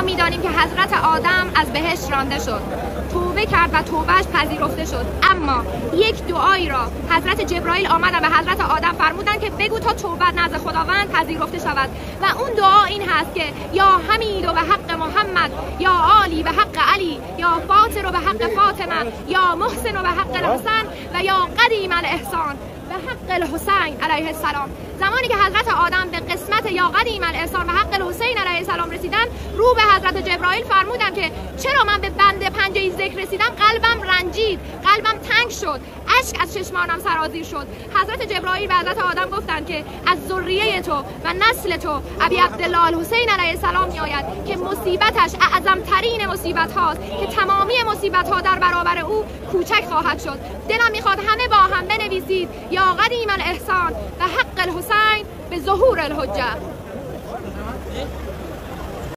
ما میدانیم که حضرت آدم از بهشت رانده شد، توبه کرد و توبهش پذیرفته شد، اما یک دعایی را حضرت جبرائیل آمدن به حضرت آدم فرمودن که بگو تا توبت نزد خداوند پذیرفته شود و اون دعا این هست که یا حمید و به حق محمد، یا عالی به حق علی، یا فاطر و به حق فاطمه، یا محسن و به حق الحسن و یا قدیم الاحسان به حق الحسین علیه السلام. زمانی که حضرت آدم به قسمت یا قدیم الاحسان به حق الحسین علیه السلام رسیدن، رو به حضرت جبرائیل فرمودن که چرا من به بند پنجه ذکر رسیدم قلبم رنجید، قلبم تنگ شد، اشک از چشمانم سرازیر شد. حضرت جبرائیل به حضرت آدم گفتند که از ذریه تو و نسل تو ابی عبدالله الحسین علیه السلام میآید که مصیبتش اعظم ترین مصیبت هاست که تمامی مصیبت ها در برابر او کوچک خواهد شد. دلم میخواد همه با هم بنویسید یا قدیم الاحسان و حق الحسین به ظهور الحجه.